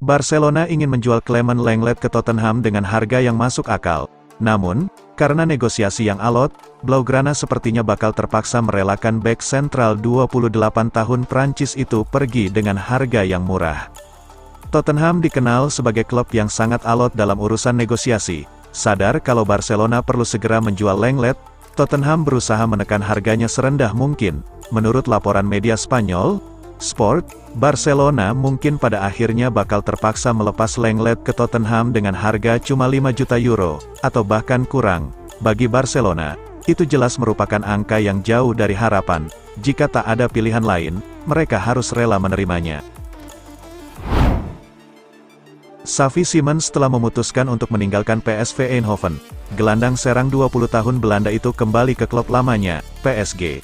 Barcelona ingin menjual Clement Lenglet ke Tottenham dengan harga yang masuk akal. Namun, karena negosiasi yang alot, Blaugrana sepertinya bakal terpaksa merelakan bek sentral 28 tahun Prancis itu pergi dengan harga yang murah. Tottenham dikenal sebagai klub yang sangat alot dalam urusan negosiasi. Sadar kalau Barcelona perlu segera menjual Lenglet, Tottenham berusaha menekan harganya serendah mungkin. Menurut laporan media Spanyol, Sport, Barcelona mungkin pada akhirnya bakal terpaksa melepas Lenglet ke Tottenham dengan harga cuma 5 juta euro, atau bahkan kurang. Bagi Barcelona, itu jelas merupakan angka yang jauh dari harapan. Jika tak ada pilihan lain, mereka harus rela menerimanya. Xavi Simons telah memutuskan untuk meninggalkan PSV Eindhoven. Gelandang serang 20 tahun Belanda itu kembali ke klub lamanya, PSG.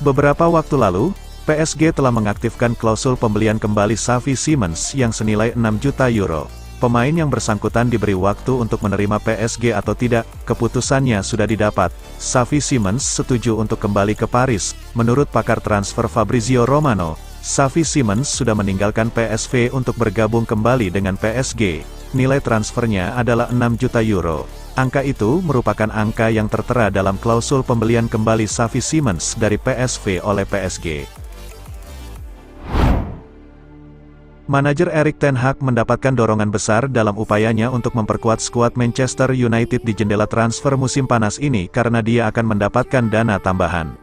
Beberapa waktu lalu, PSG telah mengaktifkan klausul pembelian kembali Xavi Simons yang senilai 6 juta euro. Pemain yang bersangkutan diberi waktu untuk menerima PSG atau tidak, keputusannya sudah didapat. Xavi Simons setuju untuk kembali ke Paris. Menurut pakar transfer Fabrizio Romano, Xavi Simons sudah meninggalkan PSV untuk bergabung kembali dengan PSG. Nilai transfernya adalah 6 juta euro. Angka itu merupakan angka yang tertera dalam klausul pembelian kembali Xavi Simons dari PSV oleh PSG. Manajer Erik ten Hag mendapatkan dorongan besar dalam upayanya untuk memperkuat skuad Manchester United di jendela transfer musim panas ini karena dia akan mendapatkan dana tambahan.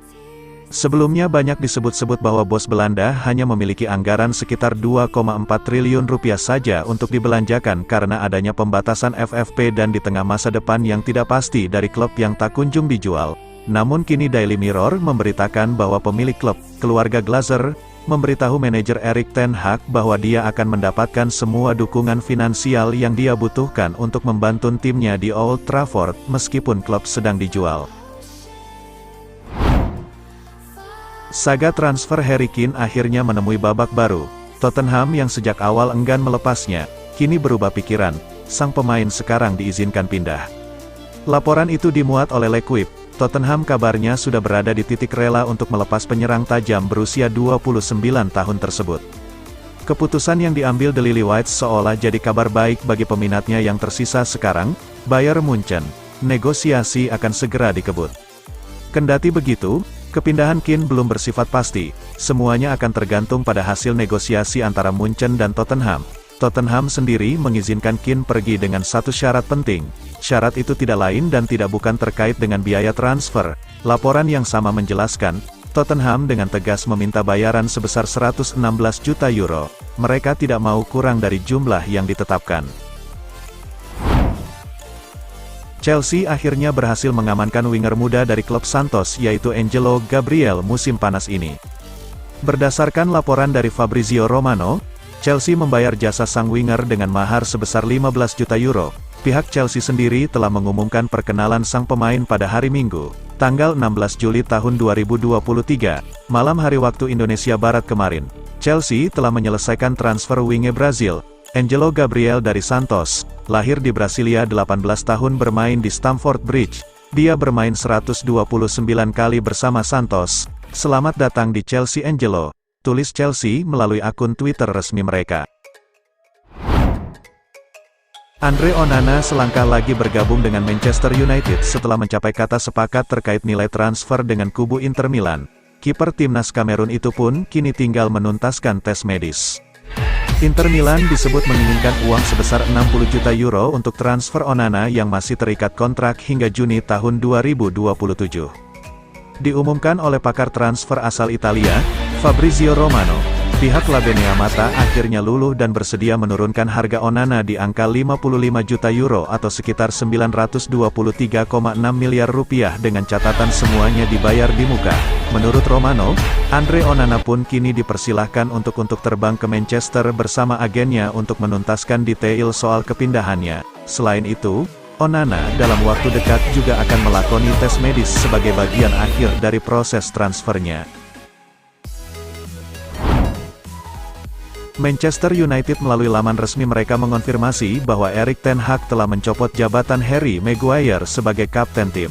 Sebelumnya banyak disebut-sebut bahwa bos Belanda hanya memiliki anggaran sekitar 2,4 triliun rupiah saja untuk dibelanjakan karena adanya pembatasan FFP dan di tengah masa depan yang tidak pasti dari klub yang tak kunjung dijual. Namun kini Daily Mirror memberitakan bahwa pemilik klub, keluarga Glazer, memberitahu manajer Erik ten Hag bahwa dia akan mendapatkan semua dukungan finansial yang dia butuhkan untuk membantu timnya di Old Trafford, meskipun klub sedang dijual. Saga transfer Harry Kane akhirnya menemui babak baru. Tottenham yang sejak awal enggan melepasnya, kini berubah pikiran, sang pemain sekarang diizinkan pindah. Laporan itu dimuat oleh L'Equipe. Tottenham kabarnya sudah berada di titik rela untuk melepas penyerang tajam berusia 29 tahun tersebut. Keputusan yang diambil The Lily-Whites seolah jadi kabar baik bagi peminatnya yang tersisa sekarang, Bayern Munchen. Negosiasi akan segera dikebut. Kendati begitu, kepindahan Kane belum bersifat pasti, semuanya akan tergantung pada hasil negosiasi antara Munchen dan Tottenham. Tottenham sendiri mengizinkan Kane pergi dengan satu syarat penting. Syarat itu tidak lain dan tidak bukan terkait dengan biaya transfer. Laporan yang sama menjelaskan, Tottenham dengan tegas meminta bayaran sebesar 116 juta euro. Mereka tidak mau kurang dari jumlah yang ditetapkan. Chelsea akhirnya berhasil mengamankan winger muda dari klub Santos yaitu Angelo Gabriel musim panas ini. Berdasarkan laporan dari Fabrizio Romano, Chelsea membayar jasa sang winger dengan mahar sebesar 15 juta euro. Pihak Chelsea sendiri telah mengumumkan perkenalan sang pemain pada hari Minggu, tanggal 16 Juli tahun 2023, malam hari waktu Indonesia Barat kemarin. Chelsea telah menyelesaikan transfer winger Brazil, Angelo Gabriel dari Santos. Lahir di Brasilia 18 tahun bermain di Stamford Bridge. Dia bermain 129 kali bersama Santos. Selamat datang di Chelsea Angelo, tulis Chelsea melalui akun Twitter resmi mereka. Andre Onana selangkah lagi bergabung dengan Manchester United setelah mencapai kata sepakat terkait nilai transfer dengan kubu Inter Milan. Kiper timnas Kamerun itu pun kini tinggal menuntaskan tes medis. Inter Milan disebut menginginkan uang sebesar 60 juta euro untuk transfer Onana yang masih terikat kontrak hingga Juni tahun 2027. Diumumkan oleh pakar transfer asal Italia, Fabrizio Romano, pihak Labenea Mata akhirnya luluh dan bersedia menurunkan harga Onana di angka 55 juta euro atau sekitar 923,6 miliar rupiah dengan catatan semuanya dibayar di muka. Menurut Romano, Andre Onana pun kini dipersilahkan untuk terbang ke Manchester bersama agennya untuk menuntaskan detail soal kepindahannya. Selain itu, Onana dalam waktu dekat juga akan melakoni tes medis sebagai bagian akhir dari proses transfernya. Manchester United melalui laman resmi mereka mengonfirmasi bahwa Erik ten Hag telah mencopot jabatan Harry Maguire sebagai kapten tim.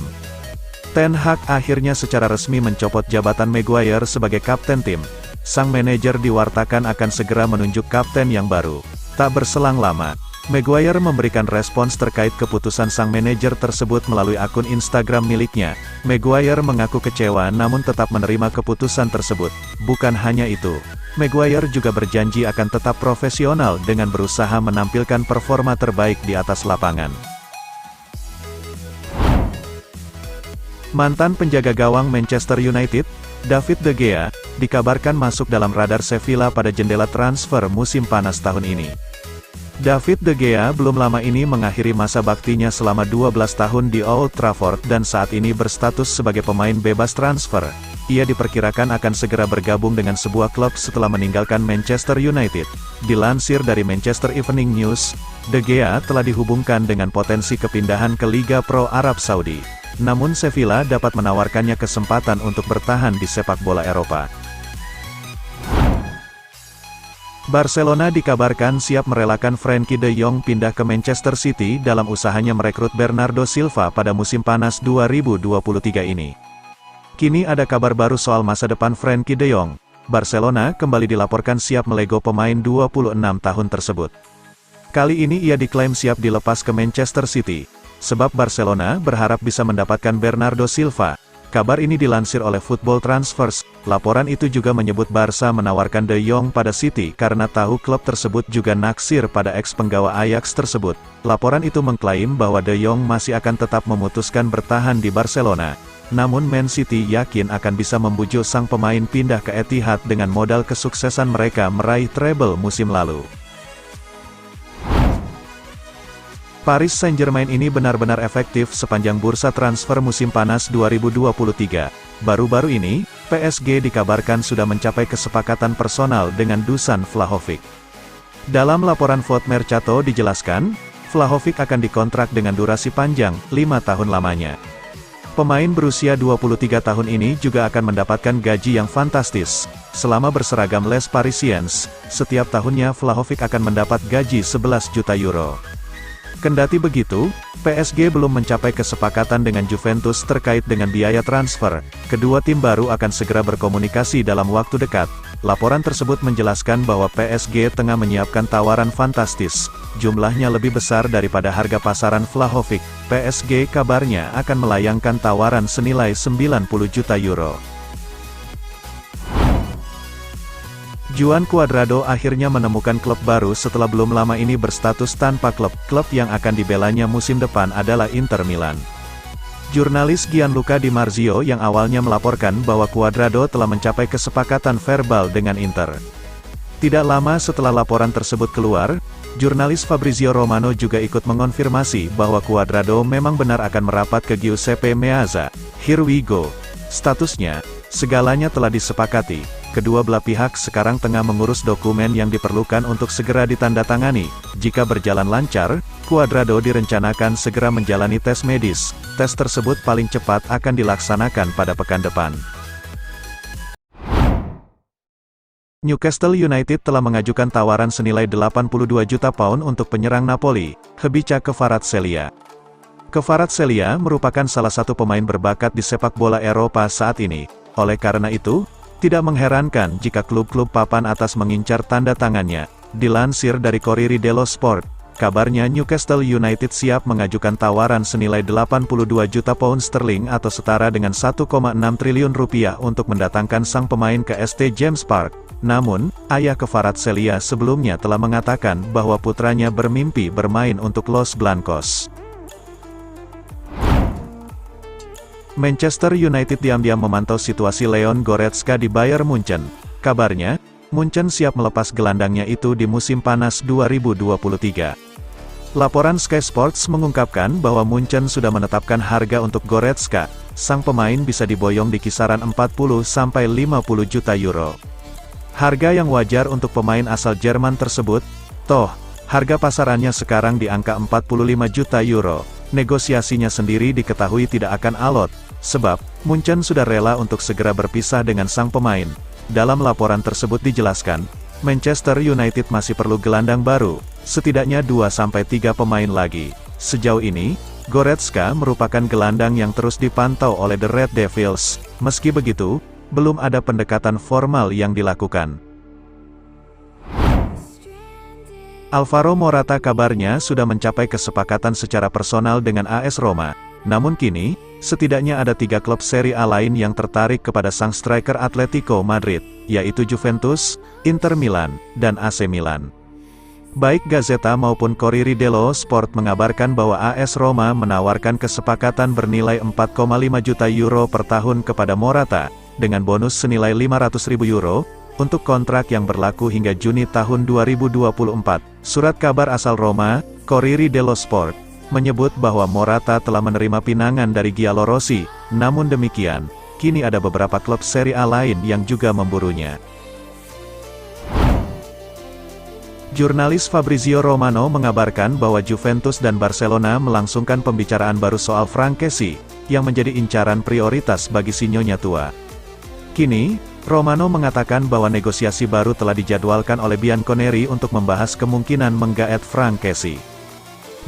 Ten Hag akhirnya secara resmi mencopot jabatan Maguire sebagai kapten tim. Sang manajer diwartakan akan segera menunjuk kapten yang baru. Tak berselang lama, Maguire memberikan respons terkait keputusan sang manajer tersebut melalui akun Instagram miliknya. Maguire mengaku kecewa namun tetap menerima keputusan tersebut. Bukan hanya itu, Maguire juga berjanji akan tetap profesional dengan berusaha menampilkan performa terbaik di atas lapangan. Mantan penjaga gawang Manchester United, David De Gea, dikabarkan masuk dalam radar Sevilla pada jendela transfer musim panas tahun ini. David De Gea belum lama ini mengakhiri masa baktinya selama 12 tahun di Old Trafford dan saat ini berstatus sebagai pemain bebas transfer. Ia diperkirakan akan segera bergabung dengan sebuah klub setelah meninggalkan Manchester United. Dilansir dari Manchester Evening News, De Gea telah dihubungkan dengan potensi kepindahan ke Liga Pro Arab Saudi. Namun Sevilla dapat menawarkannya kesempatan untuk bertahan di sepak bola Eropa. Barcelona dikabarkan siap merelakan Frenkie de Jong pindah ke Manchester City dalam usahanya merekrut Bernardo Silva pada musim panas 2023 ini. Kini ada kabar baru soal masa depan Frenkie de Jong. Barcelona kembali dilaporkan siap melego pemain 26 tahun tersebut. Kali ini ia diklaim siap dilepas ke Manchester City, sebab Barcelona berharap bisa mendapatkan Bernardo Silva. Kabar ini dilansir oleh Football Transfers. Laporan itu juga menyebut Barca menawarkan De Jong pada City karena tahu klub tersebut juga naksir pada ex-penggawa Ajax tersebut. Laporan itu mengklaim bahwa De Jong masih akan tetap memutuskan bertahan di Barcelona. Namun Man City yakin akan bisa membujuk sang pemain pindah ke Etihad dengan modal kesuksesan mereka meraih treble musim lalu. Paris Saint-Germain ini benar-benar efektif sepanjang bursa transfer musim panas 2023. Baru-baru ini, PSG dikabarkan sudah mencapai kesepakatan personal dengan Dusan Vlahovic. Dalam laporan Foot Mercato dijelaskan, Vlahovic akan dikontrak dengan durasi panjang, 5 tahun lamanya. Pemain berusia 23 tahun ini juga akan mendapatkan gaji yang fantastis. Selama berseragam Les Parisiens, setiap tahunnya Vlahovic akan mendapat gaji 11 juta euro. Kendati begitu, PSG belum mencapai kesepakatan dengan Juventus terkait dengan biaya transfer. Kedua tim baru akan segera berkomunikasi dalam waktu dekat. Laporan tersebut menjelaskan bahwa PSG tengah menyiapkan tawaran fantastis. Jumlahnya lebih besar daripada harga pasaran Vlahovic. PSG kabarnya akan melayangkan tawaran senilai 90 juta euro. Juan Cuadrado akhirnya menemukan klub baru setelah belum lama ini berstatus tanpa klub. Klub yang akan dibelanya musim depan adalah Inter Milan. Jurnalis Gianluca Di Marzio yang awalnya melaporkan bahwa Cuadrado telah mencapai kesepakatan verbal dengan Inter. Tidak lama setelah laporan tersebut keluar, jurnalis Fabrizio Romano juga ikut mengonfirmasi bahwa Cuadrado memang benar akan merapat ke Giuseppe Meazza. Here we go. Statusnya, segalanya telah disepakati. Kedua belah pihak sekarang tengah mengurus dokumen yang diperlukan untuk segera ditandatangani. Jika berjalan lancar, Cuadrado direncanakan segera menjalani tes medis. Tes tersebut paling cepat akan dilaksanakan pada pekan depan. Newcastle United telah mengajukan tawaran senilai 82 juta pound untuk penyerang Napoli, Khvicha Kvaratskhelia. Kvaratskhelia merupakan salah satu pemain berbakat di sepak bola Eropa saat ini. Oleh karena itu, tidak mengherankan jika klub-klub papan atas mengincar tanda tangannya. Dilansir dari Corriere dello Sport, kabarnya Newcastle United siap mengajukan tawaran senilai 82 juta pound sterling atau setara dengan 1,6 triliun rupiah untuk mendatangkan sang pemain ke St. James Park. Namun, ayah Kvaratskhelia sebelumnya telah mengatakan bahwa putranya bermimpi bermain untuk Los Blancos. Manchester United diam-diam memantau situasi Leon Goretzka di Bayern Munchen. Kabarnya, Munchen siap melepas gelandangnya itu di musim panas 2023. Laporan Sky Sports mengungkapkan bahwa Munchen sudah menetapkan harga untuk Goretzka. Sang pemain bisa diboyong di kisaran 40-50 juta euro. Harga yang wajar untuk pemain asal Jerman tersebut, toh, harga pasarannya sekarang di angka 45 juta euro. Negosiasinya sendiri diketahui tidak akan alot, sebab Munchen sudah rela untuk segera berpisah dengan sang pemain. Dalam laporan tersebut dijelaskan, Manchester United masih perlu gelandang baru, setidaknya 2-3 pemain lagi. Sejauh ini, Goretzka merupakan gelandang yang terus dipantau oleh The Red Devils. Meski begitu, belum ada pendekatan formal yang dilakukan. Alvaro Morata kabarnya sudah mencapai kesepakatan secara personal dengan AS Roma. Namun kini, setidaknya ada 3 klub Serie A lain yang tertarik kepada sang striker Atletico Madrid, yaitu Juventus, Inter Milan, dan AC Milan. Baik Gazzetta maupun Corriere dello Sport mengabarkan bahwa AS Roma menawarkan kesepakatan bernilai 4,5 juta euro per tahun kepada Morata, dengan bonus senilai 500.000 euro, untuk kontrak yang berlaku hingga Juni tahun 2024. Surat kabar asal Roma, Corriere dello Sport, menyebut bahwa Morata telah menerima pinangan dari Giallorossi. Namun demikian, kini ada beberapa klub Serie A lain yang juga memburunya. Jurnalis Fabrizio Romano mengabarkan bahwa Juventus dan Barcelona melangsungkan pembicaraan baru soal Franck Kessie, yang menjadi incaran prioritas bagi si Nyonya tua. Kini, Romano mengatakan bahwa negosiasi baru telah dijadwalkan oleh Bianconeri untuk membahas kemungkinan menggaet Franck Kessie.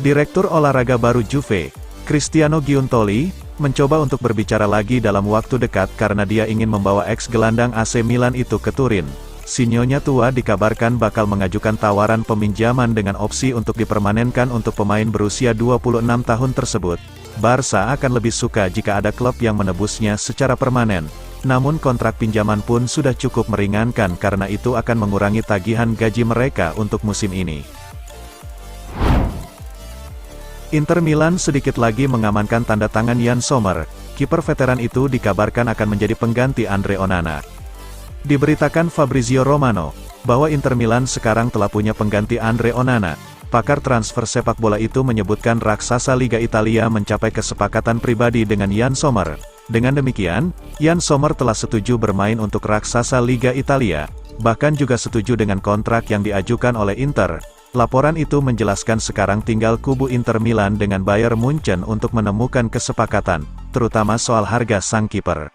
Direktur olahraga baru Juve, Cristiano Giuntoli, mencoba untuk berbicara lagi dalam waktu dekat karena dia ingin membawa ex-gelandang AC Milan itu ke Turin. Si Nyonya tua dikabarkan bakal mengajukan tawaran peminjaman dengan opsi untuk dipermanenkan untuk pemain berusia 26 tahun tersebut. Barca akan lebih suka jika ada klub yang menebusnya secara permanen. Namun kontrak pinjaman pun sudah cukup meringankan karena itu akan mengurangi tagihan gaji mereka untuk musim ini. Inter Milan sedikit lagi mengamankan tanda tangan Yann Sommer. Kiper veteran itu dikabarkan akan menjadi pengganti Andre Onana. Diberitakan Fabrizio Romano, bahwa Inter Milan sekarang telah punya pengganti Andre Onana. Pakar transfer sepak bola itu menyebutkan raksasa Liga Italia mencapai kesepakatan pribadi dengan Yann Sommer. Dengan demikian, Yann Sommer telah setuju bermain untuk raksasa Liga Italia, bahkan juga setuju dengan kontrak yang diajukan oleh Inter. Laporan itu menjelaskan sekarang tinggal kubu Inter Milan dengan Bayern Munchen untuk menemukan kesepakatan, terutama soal harga sang kiper.